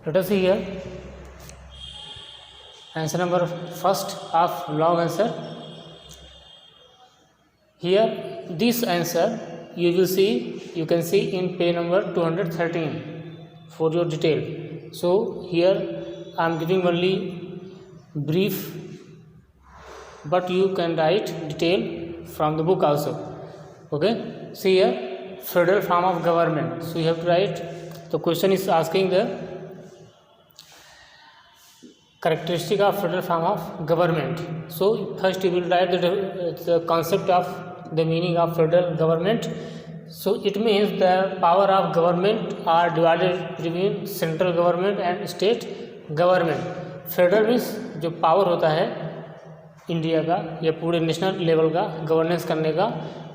Let us see here answer number first of long answer. Here this answer you can see in page number 213 for your detail. So here I am giving only brief, but you can write detail from the book also. Okay, see here, federal form of government. So you have to write, the question is asking the characteristic of federal form of government. So first you will write the concept of the meaning of federal government. So it means the power of government are divided between central government and state government. Federal means जो power होता है India का या पूरे national level का governance करने का,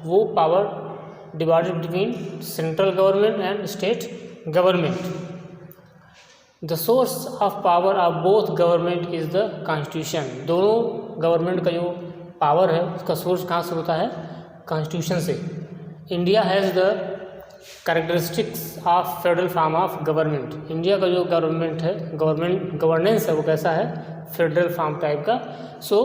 वो power divided between central government and state government. The source of power of both government is the constitution. दोनों गवर्नमेंट का जो पावर है उसका सोर्स कहाँ से होता है? कॉन्स्टिट्यूशन से. India has the characteristics of federal form of government. India का जो गवर्नमेंट है, गवर्नेंस है, वो कैसा है? फेडरल फॉर्म टाइप का. So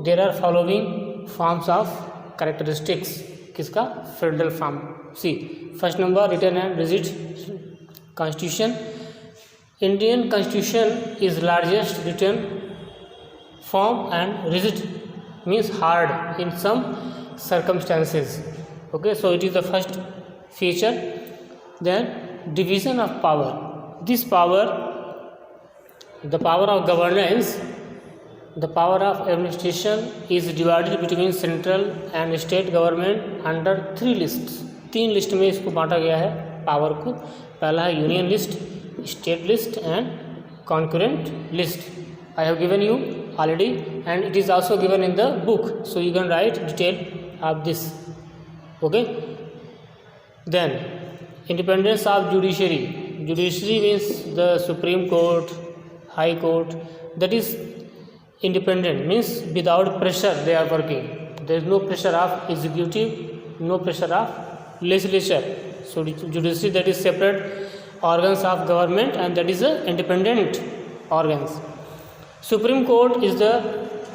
there are following forms of characteristics. किसका? Federal form. See first number, written and rigid constitution. Indian constitution is largest written form and rigid means hard in some circumstances. Okay, so it is the first feature. Then division of power. This power, the power of governance, the power of administration is divided between central and state government under 3 lists. 3 list में इसको बांटा गया है power को. पहला है union list, state list and concurrent list. I have given you already and it is also given in the book, so you can write detail of this. Okay, then independence of judiciary. Judiciary means the Supreme Court, High Court, that is independent, means without pressure they are working. There is no pressure of executive, no pressure of legislature. So judiciary, that is separate organs of government and that is a independent organs. Supreme Court is the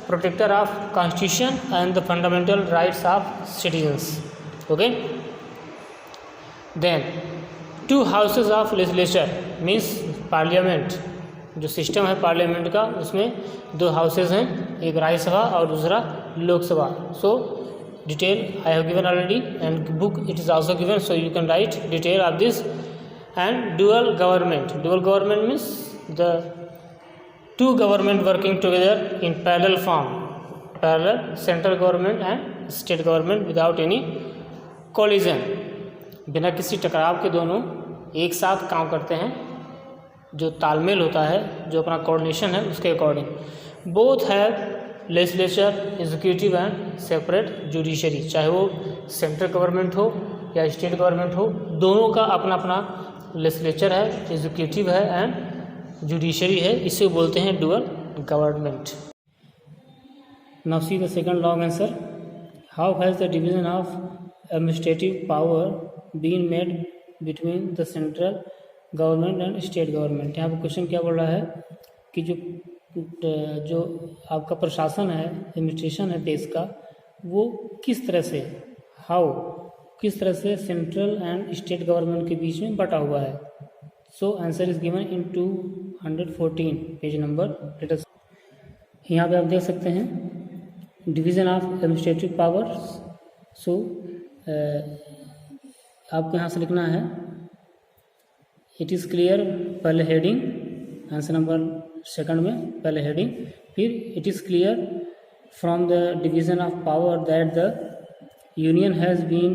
protector of constitution and the fundamental rights of citizens. Okay, then 2 houses of legislature means parliament. जो system है parliament का, उसमें 2 houses हैं, एक राज्यसभा और दूसरा लोकसभा. सो detail I have given already and book it is also given, so you can write detail of this. And dual government. Dual government means the 2 government working together in parallel form, parallel central government and state government without any collision. बिना किसी टकराव के दोनों एक साथ काम करते हैं. जो तालमेल होता है, जो अपना कोऑर्डिनेशन है, उसके according. Both have legislature, executive and separate judiciary. चाहे वो सेंट्रल गवर्नमेंट हो या स्टेट गवर्नमेंट हो, दोनों का अपना अपना लेजिस्लेचर है, एग्जीक्यूटिव है एंड जुडिशरी है. इसे बोलते हैं dual government. Now see the second long answer. How has the division of administrative power been made between the central government and state government. यहाँ पर क्वेश्चन क्या बोल रहा है कि जो आपका प्रशासन है, एडमिनिस्ट्रेशन है देश का, वो किस तरह से, किस तरह से सेंट्रल एंड स्टेट गवर्नमेंट के बीच में बटा हुआ है. So answer is given in 214 page number. यहाँ पे आप देख सकते हैं division of administrative power. So आपको यहाँ से लिखना है इट इज़ क्लियर, पहले हेडिंग, आंसर नंबर सेकंड में पहले हेडिंग, फिर it is clear from the division of power that the union has been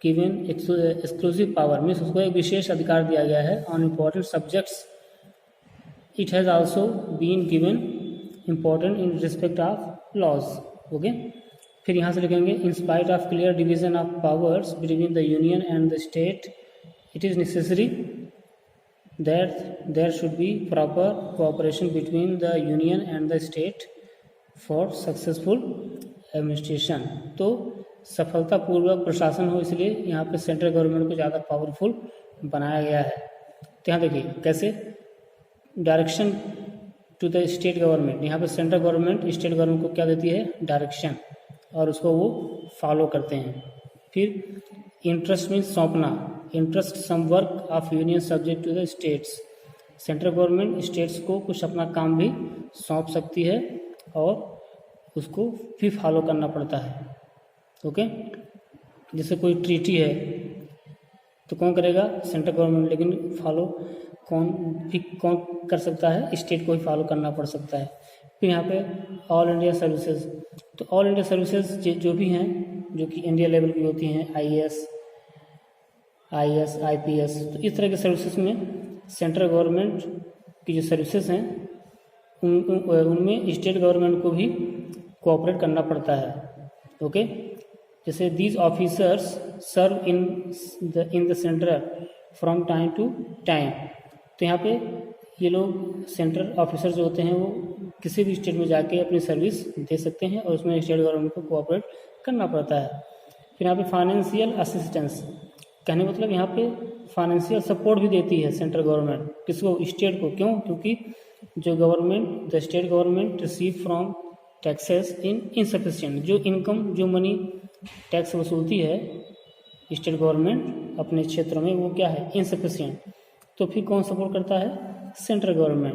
given exclusive power, means उसको एक विशेष अधिकार दिया गया है on important subjects. It has also been given important in respect of laws. Okay, फिर यहाँ से लिखेंगे in spite of clear division of powers between the union and the state it is necessary that there should be proper cooperation between the union and the state for successful administration. तो सफलतापूर्वक प्रशासन हो, इसलिए यहाँ पे central government को ज़्यादा powerful बनाया गया है. तो यहाँ देखिए कैसे direction to the state government, यहाँ पे सेंट्रल गवर्नमेंट स्टेट गवर्नमेंट को क्या देती है, डायरेक्शन, और उसको वो फॉलो करते हैं। फिर इंटरेस्ट मीन्स सौंपना, interest some work of union subject to the states, central government states को कुछ अपना काम भी सौंप सकती है और उसको भी फॉलो करना पड़ता है। ओके, जैसे कोई ट्रीटी है तो कौन करेगा, सेंट्रल गवर्नमेंट, लेकिन फॉलो कौन कर सकता है, स्टेट को ही फॉलो करना पड़ सकता है। फिर यहाँ पे ऑल इंडिया सर्विसेज, तो ऑल इंडिया सर्विसेज जो भी हैं, जो कि इंडिया लेवल की होती हैं, IAS, IPS, तो इस तरह के सर्विसेज में सेंट्रल गवर्नमेंट की जो सर्विसेज हैं उनमें स्टेट गवर्नमेंट को भी कोऑपरेट करना पड़ता है। ओके, जैसे these officers serve in the central from time to time, तो यहाँ पे ये लोग सेंट्रल ऑफिसर जो होते हैं वो किसी भी स्टेट में जाके अपनी सर्विस दे सकते हैं और उसमें स्टेट गवर्नमेंट को कोऑपरेट करना पड़ता है। फिर यहाँ पे फाइनेंशियल असिस्टेंस, कहने मतलब यहाँ पे फाइनेंशियल सपोर्ट भी देती है सेंट्रल गवर्नमेंट, किसको, स्टेट को। क्यों, क्योंकि जो government, the state government receive from taxes in insufficient, जो इनकम, जो मनी टैक्स वसूलती है स्टेट गवर्नमेंट अपने क्षेत्र में, वो क्या है, इनसफिशिएंट, तो फिर कौन सपोर्ट करता है, सेंट्रल गवर्नमेंट।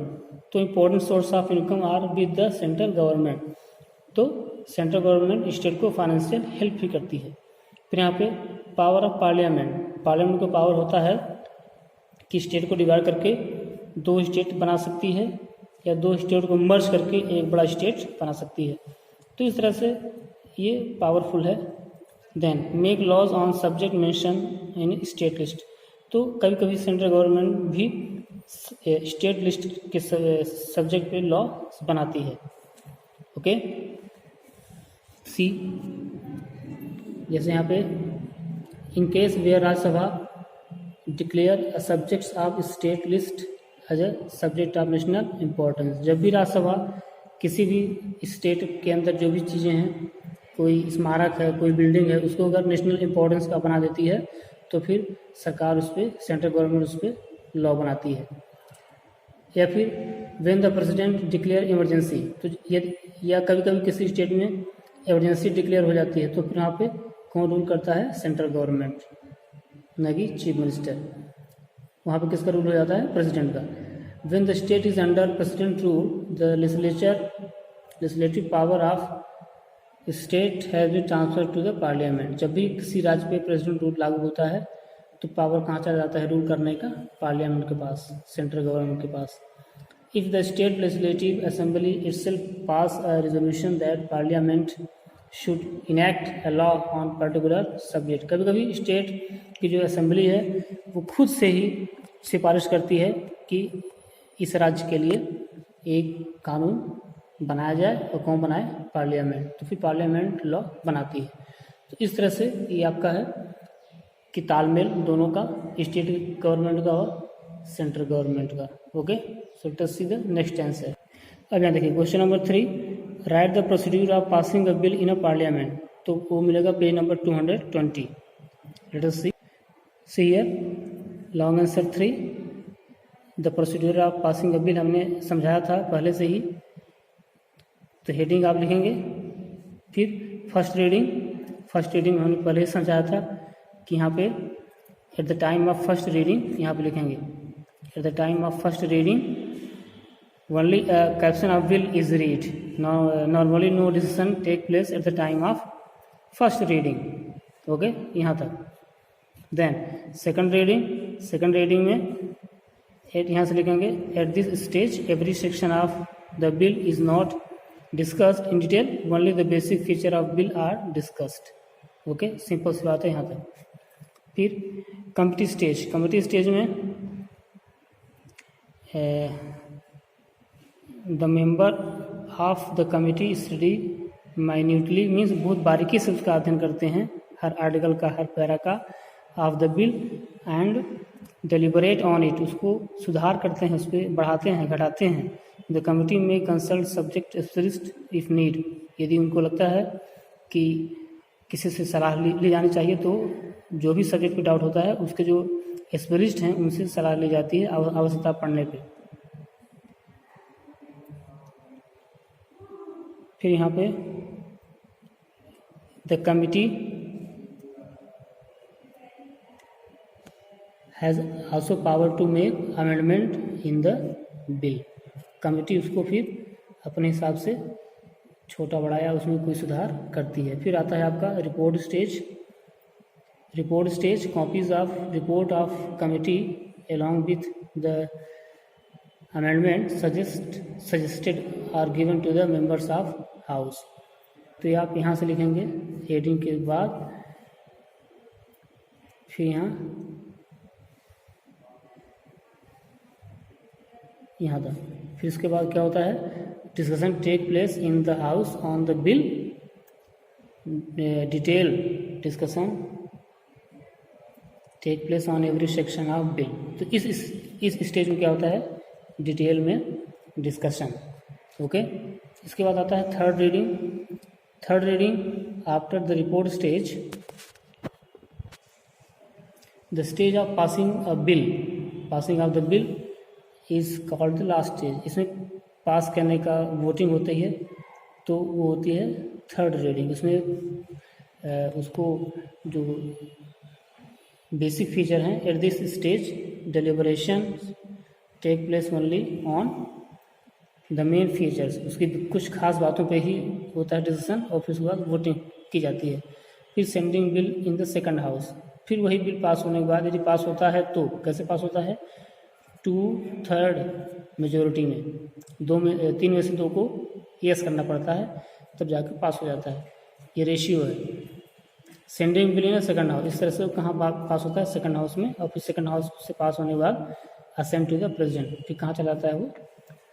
तो important source of income are with the central government, तो सेंट्रल गवर्नमेंट स्टेट को फाइनेंशियल हेल्प भी करती है। फिर यहाँ पे पावर ऑफ पार्लियामेंट, पार्लियामेंट को पावर होता है कि स्टेट को डिवाइड करके 2 स्टेट बना सकती है या 2 स्टेट को मर्ज करके एक बड़ा स्टेट बना सकती है, तो इस तरह से ये पावरफुल है। Then make laws on subject mention in state list, तो कभी कभी सेंट्रल गवर्नमेंट भी स्टेट लिस्ट के सब्जेक्ट पे लॉ बनाती है। ओके, सी, जैसे यहाँ पे in case where Rajya Sabha declare subjects of state list as a subject of national importance, जब भी राज्यसभा किसी भी स्टेट के अंदर जो भी चीज़ें हैं, कोई स्मारक है, कोई बिल्डिंग है, उसको अगर नेशनल इम्पोर्टेंस का बना देती है तो फिर सरकार उस पर, सेंट्रल गवर्नमेंट उस पर लॉ बनाती है। या फिर when the president declare emergency, तो या कभी कभी किसी स्टेट में इमरजेंसी डिक्लेयर हो जाती है तो फिर वहाँ पे कौन रूल करता है, सेंट्रल गवर्नमेंट, न कि चीफ मिनिस्टर। वहाँ पे किसका रूल हो जाता है, प्रेसिडेंट का। When the state is under president rule the legislative power of state has been transfer to the parliament, जब भी किसी राज्य पे प्रेसिडेंट रूल लागू होता है तो पावर कहाँ चला जाता है रूल करने का, पार्लियामेंट के पास, सेंट्रल गवर्नमेंट के पास। If the state legislative assembly itself pass a resolution that parliament should enact a law on particular subject, कभी कभी स्टेट की जो असेंबली है वो खुद से ही सिफारिश करती है कि इस राज्य के लिए एक कानून बनाया जाए, और कौन बनाए, पार्लियामेंट, तो फिर पार्लियामेंट लॉ बनाती है। तो इस तरह से ये आपका है कि तालमेल दोनों का, स्टेट गवर्नमेंट का और सेंट्रल गवर्नमेंट का। Okay, so let us see the next answer. अब यहाँ देखिए question number 3, right the procedure of passing a bill in a parliament, तो वो मिलेगा page number 220। Late us see here long answer 3, the procedure of passing a bill हमने समझाया था पहले से ही, तो हेडिंग आप लिखेंगे। फिर फर्स्ट रीडिंग हमने पहले ही समझाया था कि यहाँ पे at the time of first reading, यहाँ पे लिखेंगे at the time of first reading only caption of bill is read, normally no decision take place at the time of first reading. Okay, यहाँ तक। देन सेकंड रीडिंग में यहाँ से लिखेंगे at this stage every section of the bill is not discussed in detail, only the basic feature of bill are discussed. Okay, simple सी बात है यहाँ तक। फिर कमिटी स्टेज में the member of the committee study minutely, means बहुत बारीकी से उसका अध्ययन करते हैं, हर आर्टिकल का, हर पैरा का, of the bill and deliberate on it, उसको सुधार करते हैं, उस पर बढ़ाते हैं, घटाते हैं। द कमिटी में consult subject specialist if need, यदि उनको लगता है कि किसी से सलाह ली जानी चाहिए तो जो भी सब्जेक्ट पे डाउट होता है उसके जो स्पेशलिस्ट हैं उनसे सलाह ली जाती है आवश्यकता पड़ने पे। फिर यहाँ पे the committee has also power to make amendment in the bill. Committee उसको फिर अपने हिसाब से छोटा बड़ा या उसमें कोई सुधार करती है। फिर आता है आपका report stage. Report stage, copies of report of committee along with the amendment suggested are given to the members of house। तो ये आप यहाँ से लिखेंगे हेडिंग के बाद, फिर यहाँ तक। फिर इसके बाद क्या होता है, discussion take place in the house on the bill, detail discussion take place on every section of bill. तो इस स्टेज में क्या होता है, डिटेल में डिस्कशन। ओके, इसके बाद आता है third reading. Third reading after the report stage, the stage of passing a bill, passing of the bill is called the last stage. इसमें पास करने का वोटिंग होती है, तो वो होती है थर्ड रीडिंग। उसमें उसको जो बेसिक फीचर हैं, at this stage deliberation take place only on the main features. उसकी कुछ खास बातों पे ही होता है डिसीजन, और फिर उसके बाद वोटिंग की जाती है। फिर sending bill in the second house, फिर वही बिल पास होने के बाद यदि पास होता है तो कैसे पास होता है, 2/3 मेजोरिटी में, 3 में से 2 को यस करना पड़ता है, तब जाकर पास हो जाता है। ये रेशियो है। Sending bill in second house, इस तरह से कहाँ पास होता है, सेकंड हाउस में। और फिर सेकंड हाउस से पास होने के बाद असेंट टू द प्रेसिडेंट, फिर कहाँ चला जाता है वो,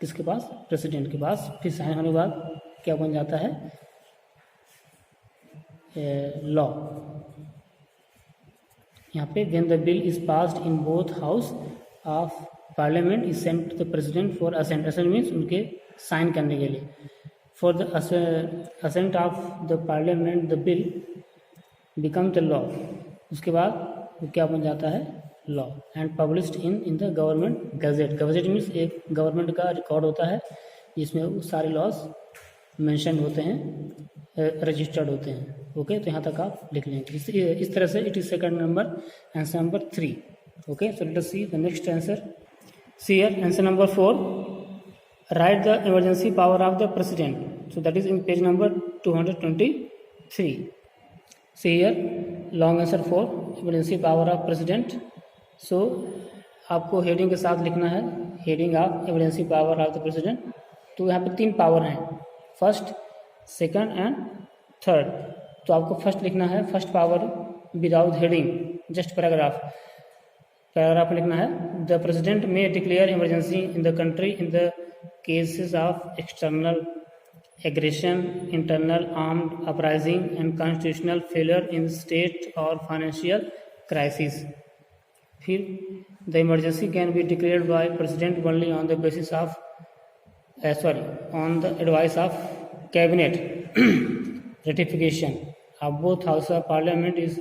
किसके पास, प्रेसिडेंट के पास। फिर साइन होने के बाद क्या बन जाता है, लॉ। यहाँ पे when the bill is passed in both house of parliament is sent to the president for assent. Assent means उनके साइन करने के लिए। For the assent of the parliament the bill become the law, उसके बाद वो क्या बन जाता है, law. And published in the government gazette. Gazette means एक गवर्नमेंट का रिकॉर्ड होता है जिसमें वो सारे लॉज मेंशन होते हैं, रजिस्टर्ड होते हैं। ओके, तो यहाँ तक आप लिख लेंगे। इस तरह से it is second number, answer number 3। Okay, so let us see the next answer. See here answer number 4, right the emergency power of the president. So that is in page number 223। See here, long answer 4, emergency power of president। So आपको heading के साथ लिखना है, heading of emergency power of the president. तो यहाँ पे 3 power हैं, first, second and third. तो आपको फर्स्ट लिखना है, first power without heading, just paragraph. Paragraph लिखना है, द प्रेसिडेंट में declare emergency in the country in the cases of external aggression, internal armed uprising and constitutional failure in state or financial crisis। फिर the emergency can be declared by president only on the basis of on the advice of cabinet ratification of both house of parliament is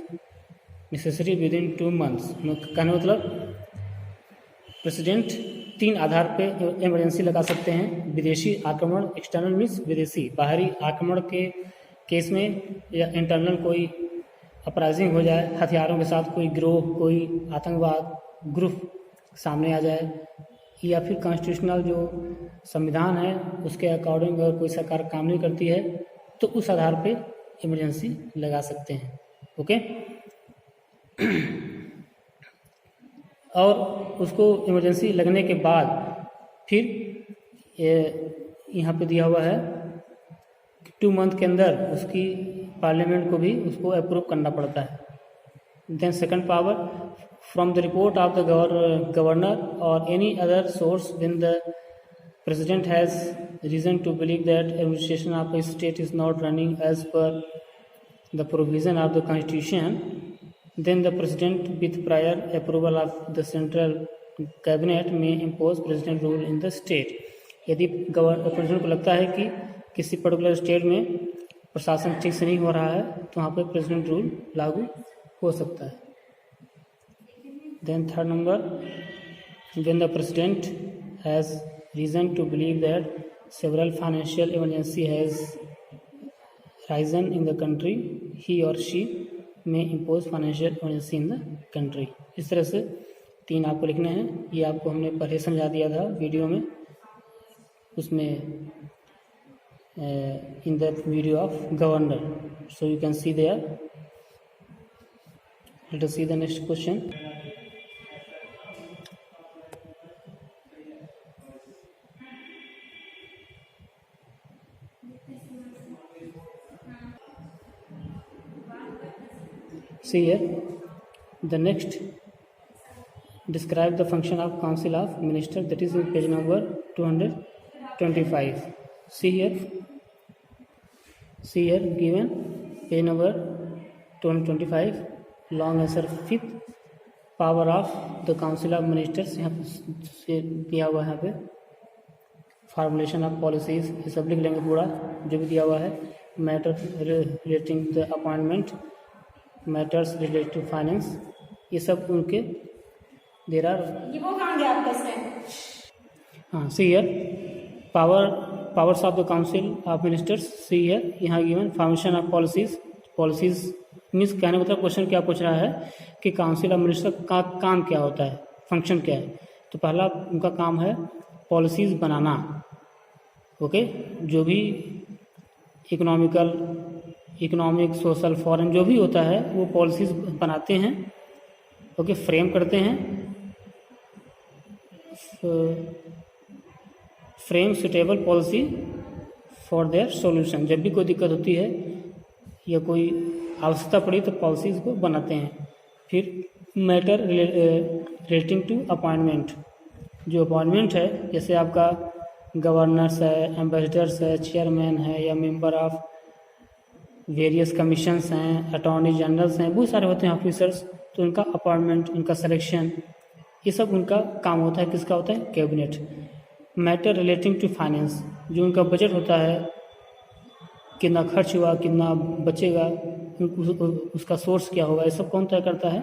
necessary within 2 months। कहने मतलब president 3 आधार पे emergency लगा सकते हैं। विदेशी आक्रमण, external means विदेशी, बाहरी आक्रमण के केस में, या इंटरनल कोई अपराइजिंग हो जाए, हथियारों के साथ कोई गिरोह, कोई आतंकवाद ग्रुप सामने आ जाए, या फिर कॉन्स्टिट्यूशनल जो संविधान है उसके अकॉर्डिंग अगर कोई सरकार काम नहीं करती है तो उस आधार पे इमरजेंसी लगा सकते हैं। ओके, और उसको इमरजेंसी लगने के बाद फिर यहाँ पे दिया हुआ है 2 मंथ के अंदर उसकी पार्लियामेंट को भी उसको अप्रूव करना पड़ता है। Then second power, from the report of the governor और any other source when the president has reason to believe that administration of a state is not running as per the provision of the constitution, then the president with prior approval of the central cabinet may impose president rule in the state। यदि president को लगता है कि किसी particular state में प्रशासन ठीक से नहीं हो रहा है तो वहाँ पे प्रेसिडेंट रूल लागू हो सकता है। Then third number, when the president has reason to believe that several financial emergency has risen in the country he और she may impose financial emergency in the country. इस तरह से 3 आपको लिखने हैं। ये आपको हमने पहले समझा दिया था वीडियो में, उसमें in the video of governor, so you can see there. Let us see the next question. See here, the next describe the function of council of minister, that is in page number 225. See here given page number 225, long answer 5th, power of the council of ministers यहाँ पे दिया हुआ है, यहाँ पे formulation of policies ये सब लिख लेंगे पूरा जो भी दिया हुआ है। Matter relating the appointment, matters related to finance, ये सब उनके देर आर। ये वो कहाँ गया आपका इसमें? हाँ, see here powers of the council of ministers. See here, यहाँ given formation of policies means कहने मतलब क्वेश्चन क्या पूछ रहा है कि काउंसिल ऑफ मिनिस्टर का काम क्या होता है, फंक्शन क्या है। तो पहला उनका काम है पॉलिसीज बनाना, ओके, जो भी इकोनॉमिक सोशल फॉरेन जो भी होता है वो पॉलिसीज बनाते हैं, ओके, फ्रेम करते हैं, frame suitable policy for their solution. जब भी कोई दिक्कत होती है या कोई आवश्यकता पड़ी तो पॉलिसीज को बनाते हैं। फिर मैटर रिलेटिंग टू अपॉइंटमेंट, जो अपॉइंटमेंट है जैसे आपका गवर्नर्स है, एम्बेसडर्स है, चेयरमैन है या मेंबर ऑफ वेरियस कमीशंस हैं, अटॉर्नी जनरल्स हैं, बहुत सारे होते हैं ऑफिसर्स, तो उनका अपॉइंटमेंट, उनका सिलेक्शन, ये सब उनका काम होता है। किसका होता है? Cabinet. Matter relating to finance, जो उनका बजट होता है, कितना खर्च हुआ, कितना बचेगा, उसका सोर्स क्या होगा, ये सब कौन तय करता है?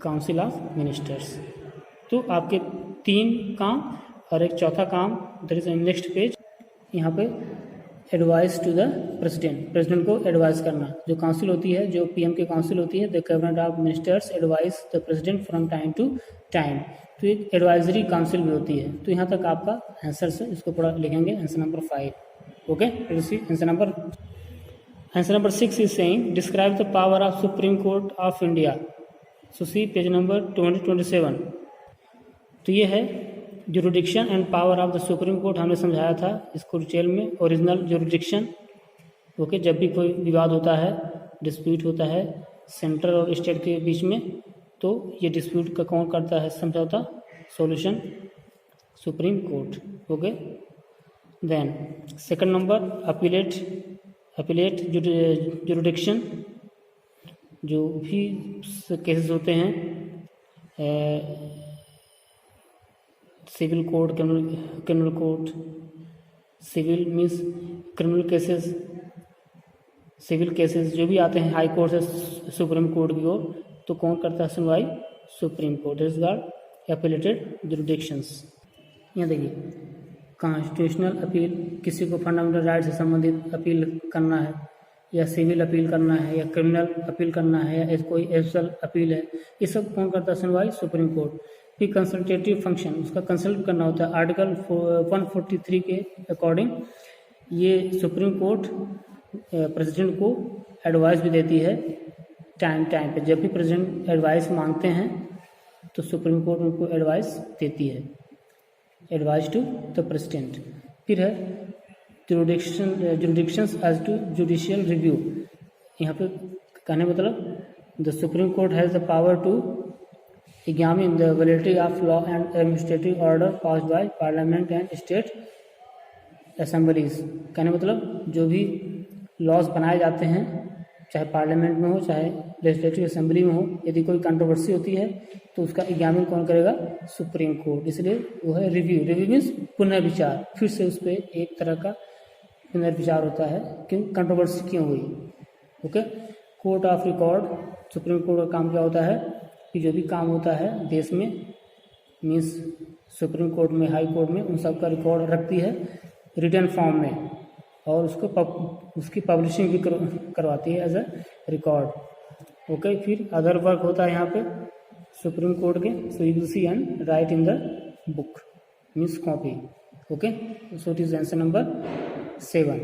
Council of ministers. तो आपके 3 काम और एक चौथा काम, दैट इज नेक्स्ट पेज, यहाँ पे एडवाइस टू द प्रेसिडेंट को एडवाइस करना। जो काउंसिल होती है, जो पीएम की काउंसिल होती है, the cabinet of ministers advise the president from time to time. तो एक एडवाइजरी काउंसिल भी होती है। तो यहाँ तक आपका आंसर से इसको पूरा लिखेंगे, answer number 5, okay. Answer number 6 is saying describe the power of supreme court of India. So see page number 227। तो ये है jurisdiction and power of the supreme court, हमने समझाया था इसको डिटेल में। ओरिजिनल जुरिडिक्शन, ओके, जब भी कोई विवाद होता है, डिस्प्यूट होता है सेंट्रल और स्टेट के बीच में, तो ये डिस्प्यूट का कौन करता है समझौता, solution, supreme court, okay. Then second number appellate jurisdiction, जो भी केसेस होते हैं, civil code, criminal code, civil means criminal cases, civil cases जो भी आते हैं हाई कोर्ट से सुप्रीम कोर्ट की ओर, तो कौन करता है सुनवाई? Supreme court. This is appellated jurisdictions. यहाँ देखिए, कॉन्स्टिट्यूशनल अपील, किसी को फंडामेंटल राइट से संबंधित अपील करना है, या सिविल अपील करना है, या क्रिमिनल अपील करना है, या कोई एफिशियल अपील है, ये सब कौन करता है सुनवाई? Supreme court. फिर कंसल्टेटिव फंक्शन, उसका कंसल्ट करना होता है। आर्टिकल 143 के अकॉर्डिंग ये सुप्रीम कोर्ट प्रेसिडेंट को एडवाइस भी देती है टाइम पे। जब भी प्रेसिडेंट एडवाइस मांगते हैं तो सुप्रीम कोर्ट उनको एडवाइस देती है, एडवाइस टू द प्रेसिडेंट। फिर है jurisdictions as to judicial review. यहाँ पे कहने मतलब the supreme court has the power to examine the validity of law and administrative order passed by parliament and state assemblies. कहने मतलब जो भी लॉज बनाए जाते हैं, चाहे पार्लियामेंट में हो चाहे लेजिस्लेटिव असेंबली में हो, यदि कोई कंट्रोवर्सी होती है तो उसका एग्जामिन कौन करेगा? Supreme court. इसलिए वो है रिव्यू मीन्स पुनर्विचार, फिर से उस पर एक तरह का पुनर्विचार होता है, क्यों कंट्रोवर्सी क्यों हुई, okay. Court of record, supreme court का काम क्या होता है कि जो भी काम होता है देश में, मीन्स सुप्रीम कोर्ट में, हाई कोर्ट में, उन सब का रिकॉर्ड रखती है रिटन फॉर्म में, और उसकी पब्लिशिंग भी करवाती है एज अ रिकॉर्ड। ओके, फिर अदर वर्क होता है यहाँ पे सुप्रीम कोर्ट के, so you will see and right in the book means copy. Okay, so it is answer number 7,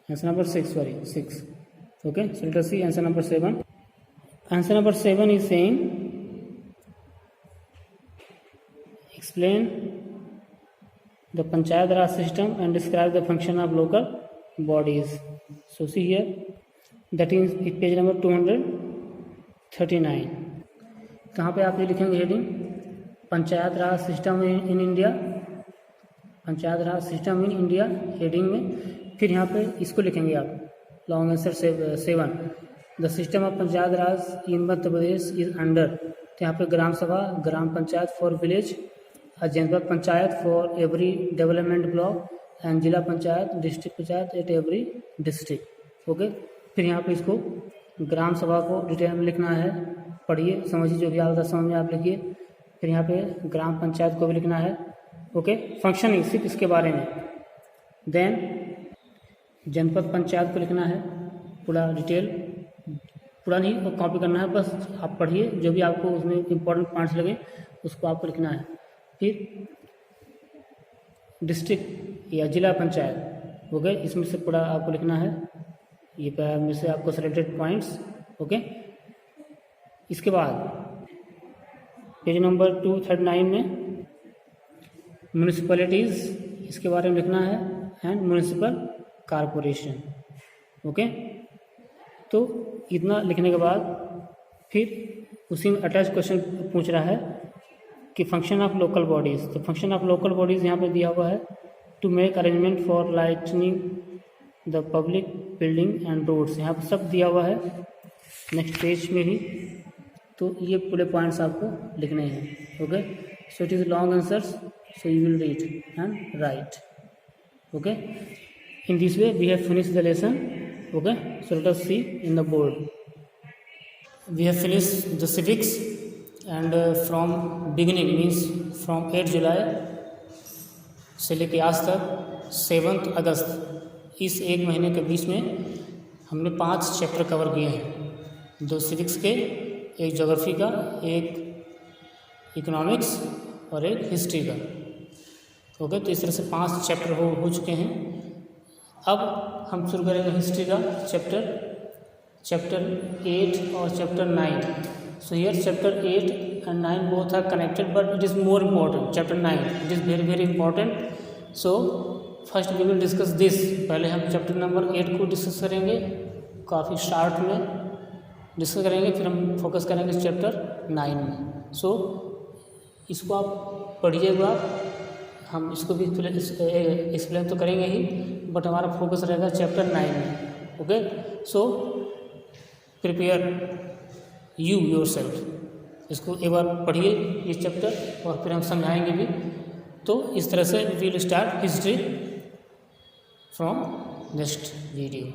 answer number 6. Okay, so let us see answer number 7. Answer number 7 is saying explain the Panchayat Raj system and describe the function of local bodies. So see here, that is page number 239. कहाँ पे आप ये लिखेंगे heading panchayat Raj system in India, panchayat Raj system in India heading में। फिर यहाँ पे इसको लिखेंगे आप long answer 7, the system of panchayat Raj in Madhya Pradesh is under. तो यहाँ पे ग्राम सभा, ग्राम panchayat for village, Janpad panchayat for every development block and Zila panchayat, district panchayat at every district. Okay, फिर यहाँ पे इसको ग्राम सभा को डिटेल में लिखना है, पढ़िए समझिए, जो भी आपका समझ में आप लिखिए। फिर यहाँ पे ग्राम पंचायत को भी लिखना है। ओके, फंक्शनिंग सिर्फ इसके बारे में। देन जनपद पंचायत को लिखना है पूरा डिटेल, पूरा नहीं कॉपी करना है, बस आप पढ़िए, जो भी आपको उसमें इम्पोर्टेंट पॉइंट्स लगे उसको आपको लिखना है। फिर डिस्ट्रिक्ट या जिला पंचायत, ओके, इसमें से पूरा आपको लिखना है, ये में से आपको सिलेक्टेड पॉइंट्स। ओके, इसके बाद पेज नंबर 239 में म्यूनिसिपैलिटीज़, इसके बारे में लिखना है, एंड म्यूनिसिपल कॉरपोरेशन। ओके, तो इतना लिखने के बाद फिर उसी में अटैच क्वेश्चन पूछ रहा है कि फंक्शन ऑफ लोकल बॉडीज़। तो फंक्शन ऑफ लोकल बॉडीज़ यहाँ पे दिया हुआ है, to make arrangement for lightning the public building and roads, यहाँ पर सब दिया हुआ है नेक्स्ट पेज में ही। तो ये पूरे पॉइंट्स आपको लिखने हैं। Okay, so it is long answers, so you will read and right. Okay, in this way we have finished the lesson. Okay, so let us see in the board. We have finished the civics and from beginning means from 8 July से लेके आज तक 7 अगस्त, इस एक महीने के बीच में हमने 5 चैप्टर कवर किए हैं, 2 सिविक्स के, एक ज्योग्राफी का, एक इकोनॉमिक्स और एक हिस्ट्री का। ओके, तो इस तरह से 5 चैप्टर हो चुके हैं। अब हम शुरू करेंगे हिस्ट्री का चैप्टर 8 और chapter 9। So here chapter 8 and 9 both are connected, but it is more important. Chapter 9 it is very very important. So first we will discuss this. पहले हम चैप्टर नंबर 8 को डिस्कस करेंगे, काफ़ी शार्ट में discuss करेंगे, फिर हम फोकस करेंगे चैप्टर 9 में। सो इसको आप पढ़िएगा, हम इसको भी एक्सप्लेन तो करेंगे ही, बट हमारा फोकस रहेगा चैप्टर 9 में। Okay, so prepare you yourself, इसको एक बार पढ़िए ये चैप्टर, और फिर हम समझाएंगे भी। तो इस तरह से we will start history from next video.